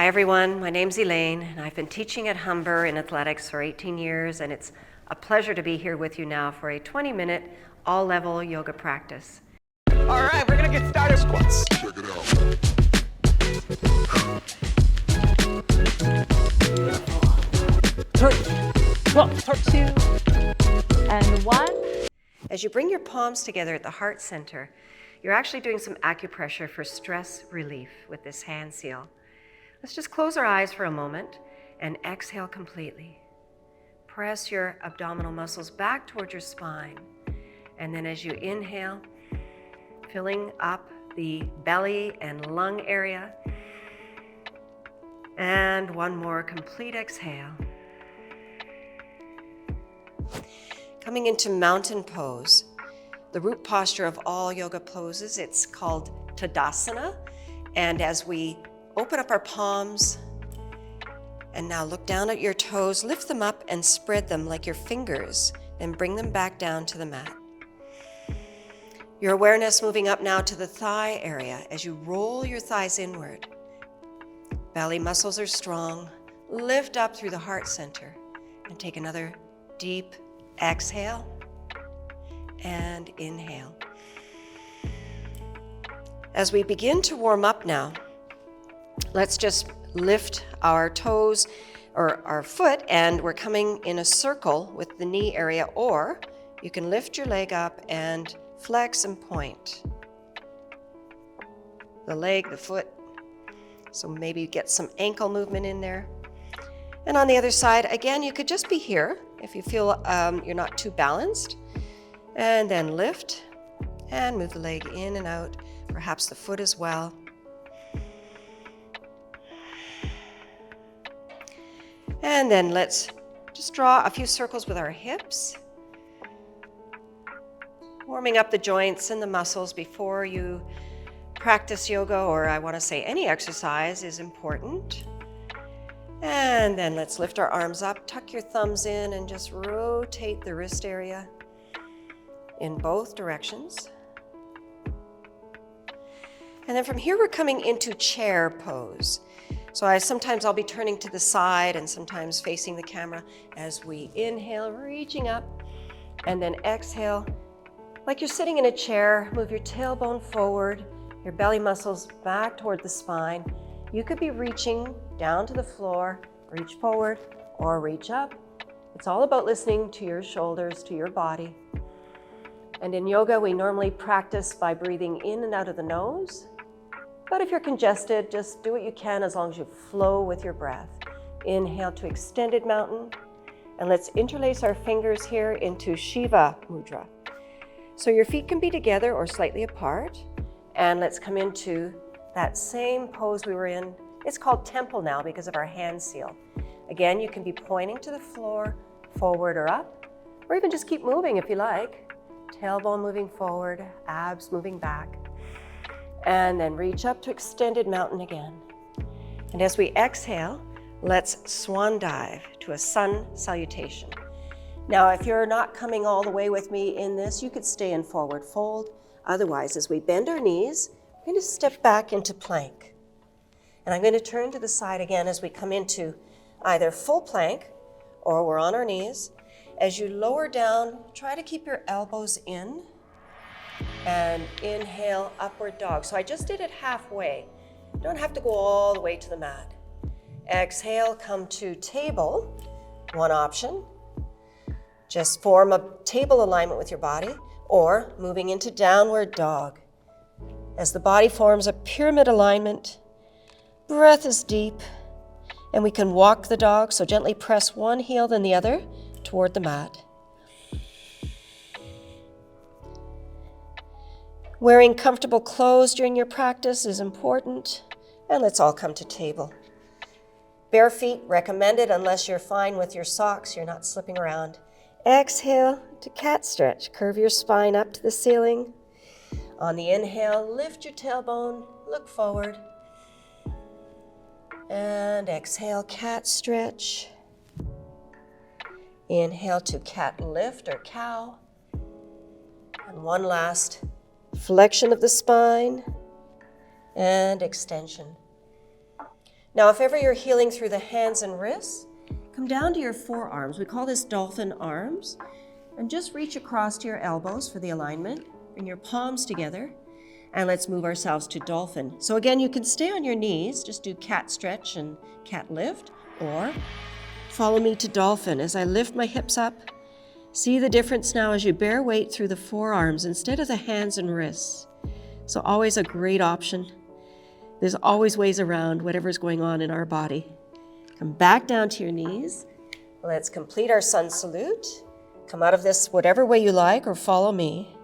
Hi everyone, my name's Elaine and I've been teaching at Humber in athletics for 18 years and it's a pleasure to be here with you now for a 20-minute all-level yoga practice. All right, we're gonna get started. Squats. Check it out. Two, and one. As you bring your palms together at the heart center, you're actually doing some acupressure for stress relief with this hand seal. Let's just close our eyes for a moment and exhale completely. Press your abdominal muscles back towards your spine. And then as you inhale, filling up the belly and lung area. And one more complete exhale. Coming into mountain pose, the root posture of all yoga poses. It's called Tadasana. And as we open up our palms and now look down at your toes, lift them up and spread them like your fingers, then bring them back down to the mat. Your awareness moving up now to the thigh area as you roll your thighs inward. Belly muscles are strong. Lift up through the heart center and take another deep exhale and inhale. As we begin to warm up now, let's just lift our toes or our foot and we're coming in a circle with the knee area, or you can lift your leg up and flex and point. The leg, the foot, so maybe you get some ankle movement in there. And on the other side, again, you could just be here if you feel you're not too balanced. And then lift and move the leg in and out, perhaps the foot as well. And then let's just draw a few circles with our hips. Warming up the joints and the muscles before you practice yoga, or I want to say any exercise, is important. And then let's lift our arms up, tuck your thumbs in, and just rotate the wrist area in both directions. And then from here, we're coming into chair pose. So sometimes I'll be turning to the side and sometimes facing the camera as we inhale, reaching up, and then exhale. Like you're sitting in a chair, move your tailbone forward, your belly muscles back toward the spine. You could be reaching down to the floor, reach forward or reach up. It's all about listening to your shoulders, to your body. And in yoga, we normally practice by breathing in and out of the nose. But if you're congested, just do what you can as long as you flow with your breath. Inhale to extended mountain. And let's interlace our fingers here into Shiva Mudra. So your feet can be together or slightly apart. And let's come into that same pose we were in. It's called temple now because of our hand seal. Again, you can be pointing to the floor, forward or up, or even just keep moving if you like. Tailbone moving forward, abs moving back. And then reach up to extended mountain again. And as we exhale, let's swan dive to a sun salutation. Now, if you're not coming all the way with me in this, you could stay in forward fold. Otherwise, as we bend our knees, we're going to step back into plank. And I'm going to turn to the side again as we come into either full plank or we're on our knees. As you lower down, try to keep your elbows in. And inhale, upward dog. So I just did it halfway. You don't have to go all the way to the mat. Exhale, come to table. One option. Just form a table alignment with your body, or moving into downward dog. As the body forms a pyramid alignment, breath is deep, and we can walk the dog, so gently press one heel then the other toward the mat. Wearing comfortable clothes during your practice is important. And let's all come to table. Bare feet recommended unless you're fine with your socks, you're not slipping around. Exhale to cat stretch. Curve your spine up to the ceiling. On the inhale, lift your tailbone, look forward. And exhale, cat stretch. Inhale to cat lift or cow. And one last flexion of the spine and extension. Now, if ever you're healing through the hands and wrists, come down to your forearms. We call this dolphin arms. And just reach across to your elbows for the alignment. Bring your palms together. And let's move ourselves to dolphin. So again, you can stay on your knees. Just do cat stretch and cat lift. Or follow me to dolphin as I lift my hips up. See the difference now as you bear weight through the forearms instead of the hands and wrists. So always a great option. There's always ways around whatever's going on in our body. Come back down to your knees. Let's complete our sun salute. Come out of this whatever way you like or follow me.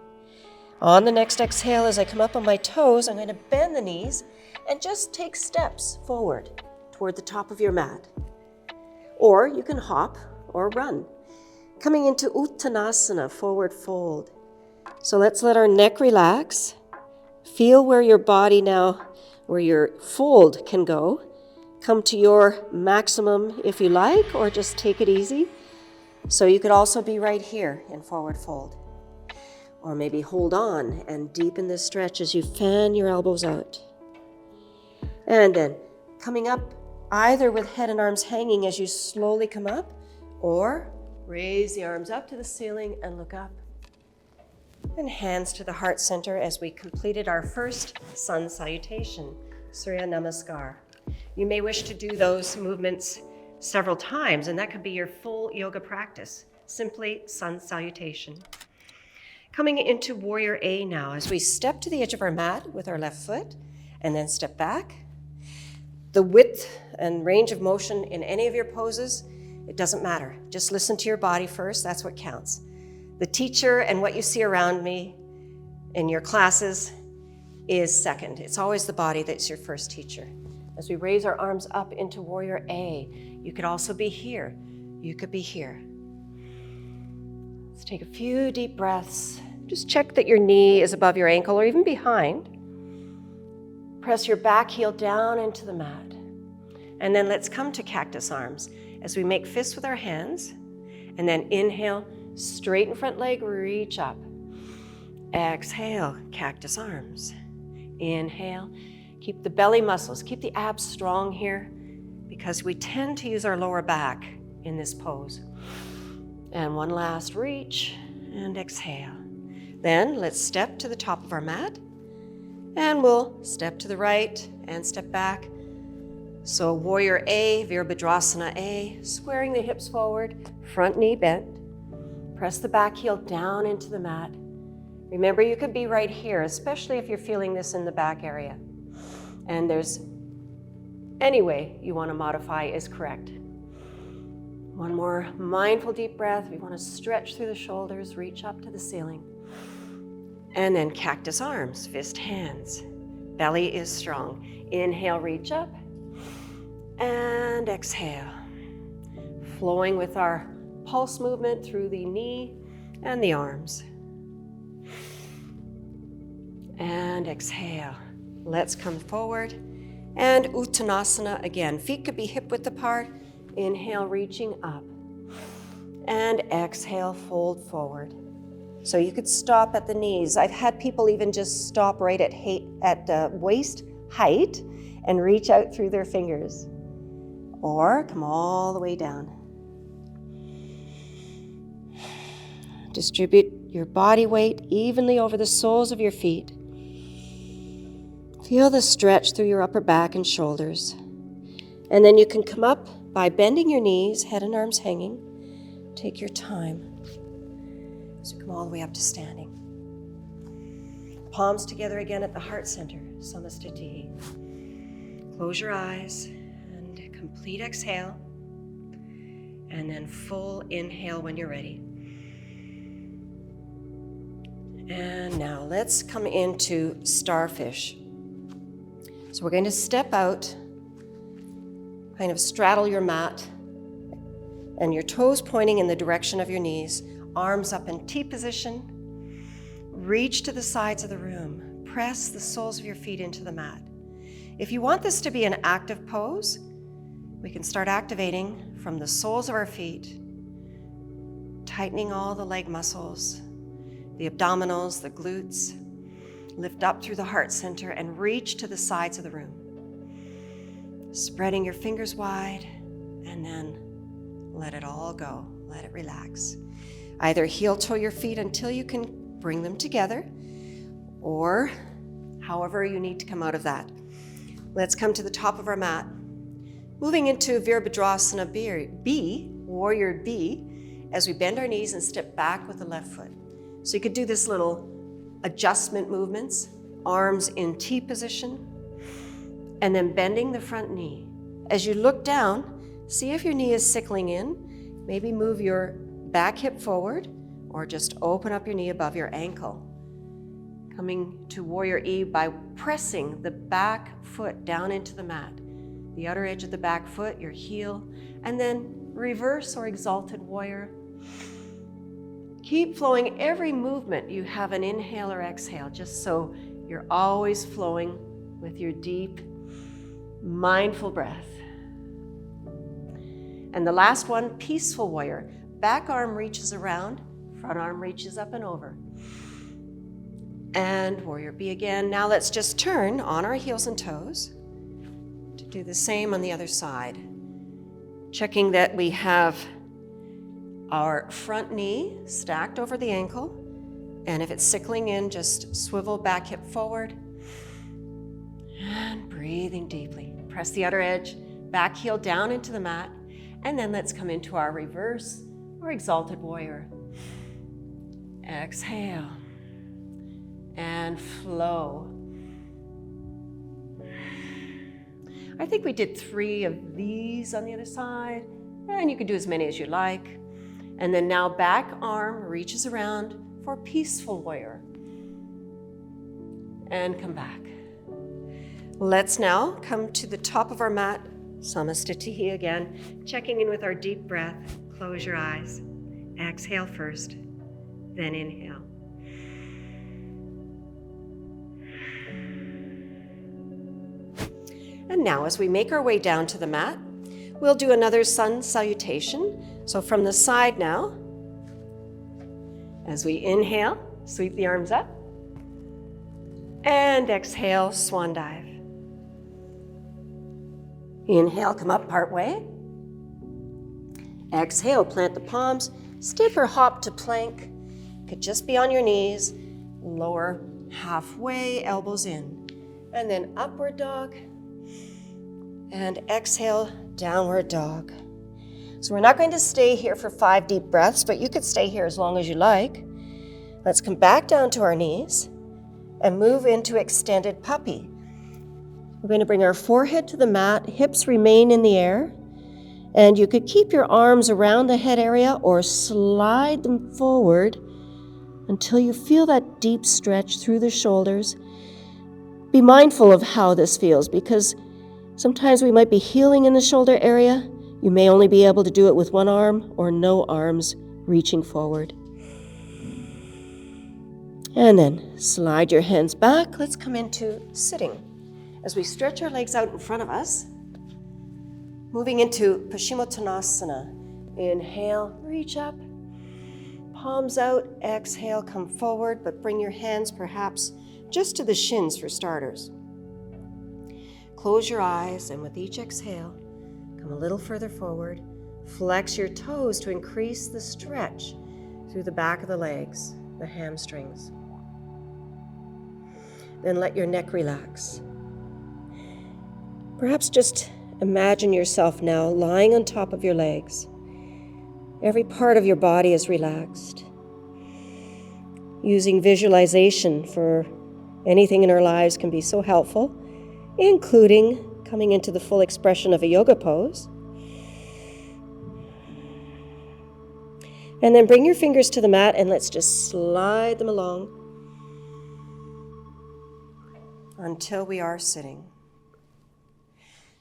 On the next exhale, as I come up on my toes, I'm going to bend the knees and just take steps forward toward the top of your mat. Or you can hop or run. Coming into Uttanasana, forward fold. So let's let our neck relax. Feel where your body now, where your fold can go. Come to your maximum if you like, or just take it easy. So you could also be right here in forward fold. Or maybe hold on and deepen this stretch as you fan your elbows out. And then coming up either with head and arms hanging as you slowly come up, or raise the arms up to the ceiling and look up. And hands to the heart center as we completed our first sun salutation, Surya Namaskar. You may wish to do those movements several times, and that could be your full yoga practice, simply sun salutation. Coming into Warrior A now, as we step to the edge of our mat with our left foot, and then step back. The width and range of motion in any of your poses, it doesn't matter. Just listen to your body first, that's what counts. The teacher and what you see around me in your classes is second. It's always the body that's your first teacher. As we raise our arms up into Warrior A, you could also be here. You could be here. Let's take a few deep breaths. Just check that your knee is above your ankle or even behind. Press your back heel down into the mat. And then let's come to cactus arms as we make fists with our hands. And then inhale, straighten front leg, reach up. Exhale, cactus arms. Inhale, keep the belly muscles, keep the abs strong here because we tend to use our lower back in this pose. And one last reach and exhale. Then let's step to the top of our mat and we'll step to the right and step back. So Warrior A, Virabhadrasana A, squaring the hips forward, front knee bent. Press the back heel down into the mat. Remember, you could be right here, especially if you're feeling this in the back area. And there's any way you want to modify is correct. One more mindful deep breath. We want to stretch through the shoulders, reach up to the ceiling. And then cactus arms, fist hands. Belly is strong. Inhale, reach up. And exhale. Flowing with our pulse movement through the knee and the arms. And exhale. Let's come forward. And Uttanasana again. Feet could be hip width apart. Inhale, reaching up. And exhale, fold forward. So you could stop at the knees. I've had people even just stop right at waist height and reach out through their fingers. Or come all the way down. Distribute your body weight evenly over the soles of your feet. Feel the stretch through your upper back and shoulders. And then you can come up by bending your knees, head and arms hanging. Take your time. So come all the way up to standing. Palms together again at the heart center, Samastiti. Close your eyes and complete exhale. And then full inhale when you're ready. And now let's come into starfish. So we're going to step out, kind of straddle your mat, and your toes pointing in the direction of your knees, arms up in T position. Reach to the sides of the room. Press the soles of your feet into the mat. If you want this to be an active pose, we can start activating from the soles of our feet, tightening all the leg muscles, the abdominals, the glutes. Lift up through the heart center and reach to the sides of the room. Spreading your fingers wide, and then let it all go. Let it relax. Either heel toe your feet until you can bring them together, or however you need to come out of that. Let's come to the top of our mat. Moving into Virabhadrasana B, Warrior B, as we bend our knees and step back with the left foot. So you could do this little adjustment movements, arms in T position, and then bending the front knee. As you look down, see if your knee is sickling in. Maybe move your back hip forward, or just open up your knee above your ankle. Coming to Warrior E by pressing the back foot down into the mat. The outer edge of the back foot, your heel, and then reverse or exalted warrior. Keep flowing every movement. You have an inhale or exhale, just so you're always flowing with your deep, mindful breath. And the last one, peaceful warrior. Back arm reaches around, front arm reaches up and over. And Warrior B again. Now let's just turn on our heels and toes to do the same on the other side. Checking that we have our front knee stacked over the ankle. And if it's sickling in, just swivel back hip forward. And breathing deeply. Press the outer edge, back heel down into the mat. And then let's come into our reverse or exalted warrior. Exhale. And flow. I think we did 3 of these on the other side, and you can do as many as you like. And then now back arm reaches around for peaceful warrior. And come back. Let's now come to the top of our mat, Samastitihi again, checking in with our deep breath. Close your eyes. Exhale first, then inhale. And now as we make our way down to the mat, we'll do another sun salutation. So from the side now, as we inhale, sweep the arms up, and exhale, swan dive. Inhale, come up part way. Exhale, plant the palms, step or hop to plank. Could just be on your knees, lower halfway, elbows in. And then upward dog, and exhale, downward dog. So we're not going to stay here for 5 deep breaths, but you could stay here as long as you like. Let's come back down to our knees and move into extended puppy. We're going to bring our forehead to the mat, hips remain in the air, and you could keep your arms around the head area or slide them forward until you feel that deep stretch through the shoulders. Be mindful of how this feels, because sometimes we might be healing in the shoulder area. You may only be able to do it with one arm or no arms reaching forward. And then slide your hands back. Let's come into sitting. As we stretch our legs out in front of us, moving into Paschimottanasana. Inhale, reach up, palms out, exhale, come forward, but bring your hands perhaps just to the shins for starters. Close your eyes, and with each exhale, come a little further forward. Flex your toes to increase the stretch through the back of the legs, the hamstrings. Then let your neck relax. Perhaps just imagine yourself now lying on top of your legs. Every part of your body is relaxed. Using visualization for anything in our lives can be so helpful, including coming into the full expression of a yoga pose. And then bring your fingers to the mat and let's just slide them along until we are sitting.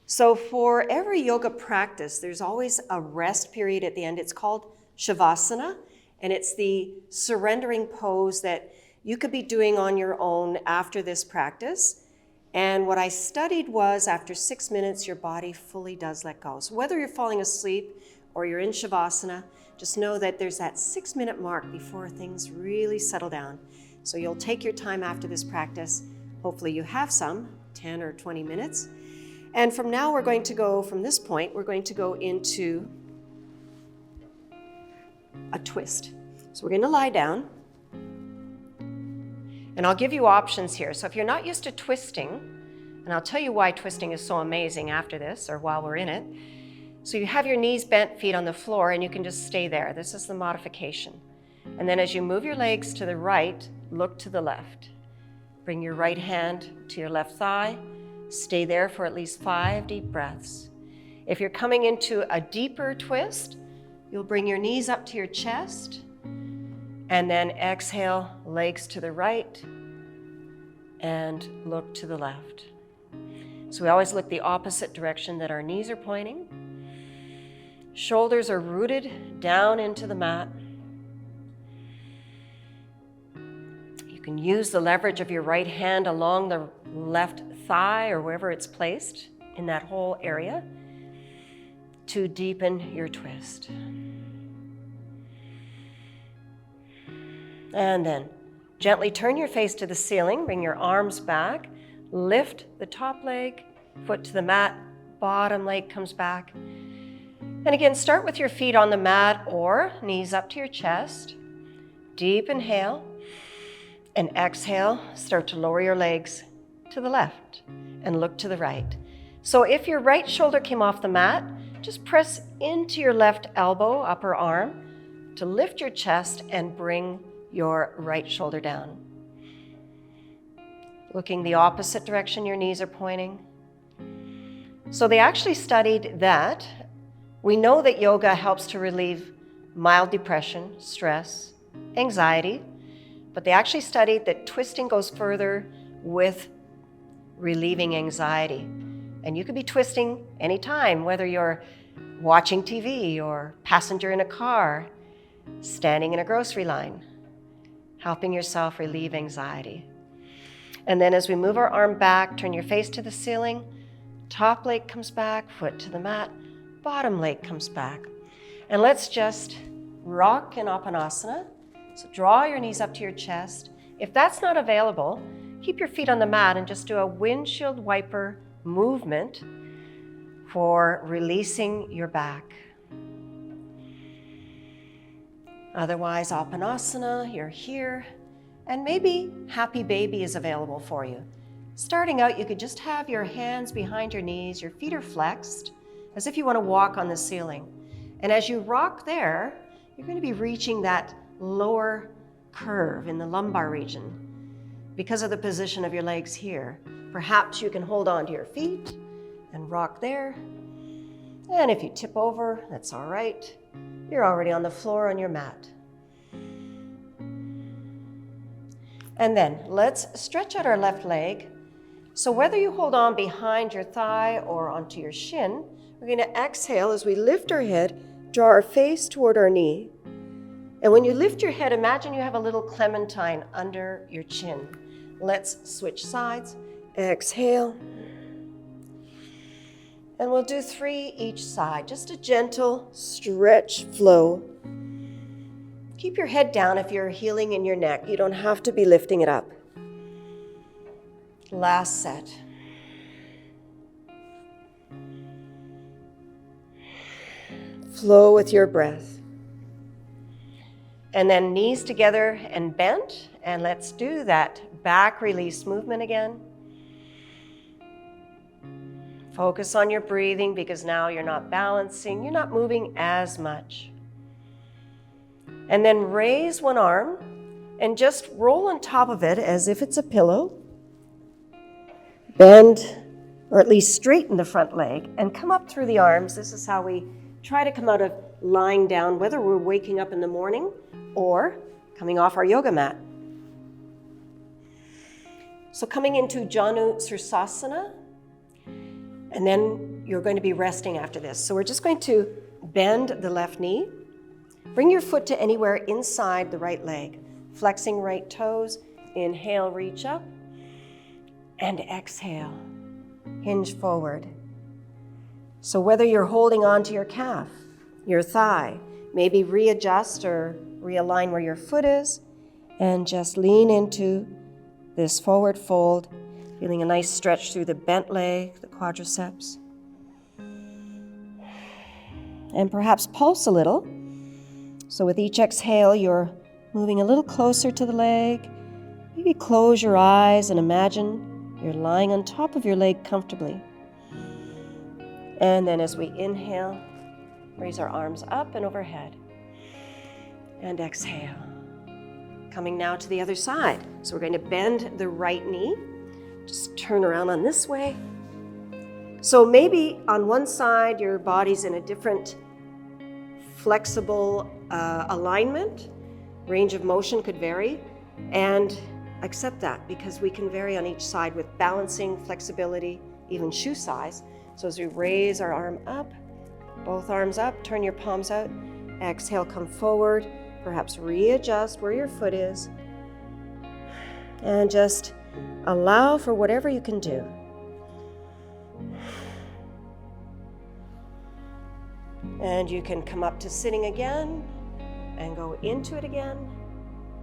So for every yoga practice, there's always a rest period at the end. It's called Shavasana, and it's the surrendering pose that you could be doing on your own after this practice. And what I studied was after 6 minutes, your body fully does let go. So whether you're falling asleep or you're in Shavasana, just know that there's that 6-minute mark before things really settle down. So you'll take your time after this practice. Hopefully you have some, 10 or 20 minutes. And from now, we're going to go, from this point, we're going to go into a twist. So we're going to lie down. And I'll give you options here. So if you're not used to twisting, and I'll tell you why twisting is so amazing after this, or while we're in it. So you have your knees bent, feet on the floor, and you can just stay there. This is the modification. And then as you move your legs to the right, look to the left. Bring your right hand to your left thigh. Stay there for at least 5 deep breaths. If you're coming into a deeper twist, you'll bring your knees up to your chest, and then exhale, legs to the right, and look to the left. So we always look the opposite direction that our knees are pointing. Shoulders are rooted down into the mat. You can use the leverage of your right hand along the left thigh or wherever it's placed in that whole area to deepen your twist. And then gently turn your face to the ceiling, bring your arms back, lift the top leg, foot to the mat, bottom leg comes back. And again, start with your feet on the mat or knees up to your chest. Deep inhale, and exhale, start to lower your legs to the left and look to the right. So if your right shoulder came off the mat, just press into your left elbow, upper arm, to lift your chest and bring your right shoulder down. Looking the opposite direction your knees are pointing. So they actually studied that. We know that yoga helps to relieve mild depression, stress, anxiety, but they actually studied that twisting goes further with relieving anxiety. And you could be twisting anytime, whether you're watching TV or passenger in a car, standing in a grocery line, helping yourself relieve anxiety. And then as we move our arm back, turn your face to the ceiling, top leg comes back, foot to the mat, bottom leg comes back. And let's just rock in Apanasana. So draw your knees up to your chest. If that's not available, keep your feet on the mat and just do a windshield wiper movement for releasing your back. Otherwise, Apanasana, you're here, and maybe Happy Baby is available for you. Starting out, you could just have your hands behind your knees, your feet are flexed, as if you want to walk on the ceiling. And as you rock there, you're going to be reaching that lower curve in the lumbar region because of the position of your legs here. Perhaps you can hold on to your feet and rock there. And if you tip over, that's all right. You're already on the floor on your mat. And then let's stretch out our left leg. So whether you hold on behind your thigh or onto your shin, we're going to exhale as we lift our head, draw our face toward our knee. And when you lift your head, imagine you have a little clementine under your chin. Let's switch sides. Exhale. And we'll do 3 each side, just a gentle stretch flow. Keep your head down if you're healing in your neck. You don't have to be lifting it up. Last set. Flow with your breath. And then knees together and bent. And let's do that back release movement again. Focus on your breathing because now you're not balancing, you're not moving as much. And then raise one arm and just roll on top of it as if it's a pillow. Bend, or at least straighten the front leg and come up through the arms. This is how we try to come out of lying down, whether we're waking up in the morning or coming off our yoga mat. So coming into Janu Sirsasana, and then you're going to be resting after this. So we're just going to bend the left knee. Bring your foot to anywhere inside the right leg. Flexing right toes. Inhale, reach up. And exhale. Hinge forward. So whether you're holding on to your calf, your thigh, maybe readjust or realign where your foot is, and just lean into this forward fold. Feeling a nice stretch through the bent leg, the quadriceps. And perhaps pulse a little. So with each exhale, you're moving a little closer to the leg. Maybe close your eyes and imagine you're lying on top of your leg comfortably. And then as we inhale, raise our arms up and overhead. And exhale. Coming now to the other side. So we're going to bend the right knee. Just turn around on this way. So maybe on one side, your body's in a different flexible alignment. Range of motion could vary. And accept that, because we can vary on each side with balancing, flexibility, even shoe size. So as we raise our arm up, both arms up, turn your palms out. Exhale, come forward. Perhaps readjust where your foot is. And just allow for whatever you can do. And you can come up to sitting again and go into it again.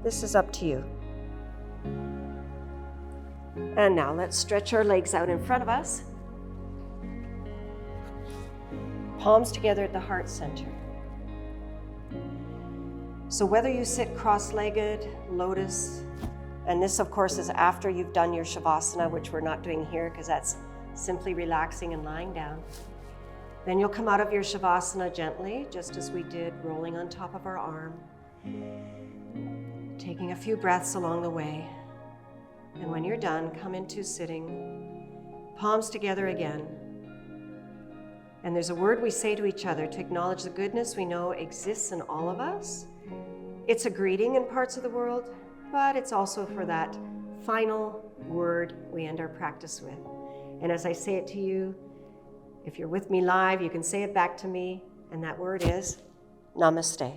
This is up to you. And now let's stretch our legs out in front of us. Palms together at the heart center. So whether you sit cross-legged, lotus, and this of course is after you've done your Shavasana, which we're not doing here because that's simply relaxing and lying down. Then you'll come out of your Shavasana gently, just as we did, rolling on top of our arm. Taking a few breaths along the way. And when you're done, come into sitting, palms together again. And there's a word we say to each other to acknowledge the goodness we know exists in all of us. It's a greeting in parts of the world, but it's also for that final word we end our practice with. And as I say it to you, if you're with me live, you can say it back to me, and that word is Namaste.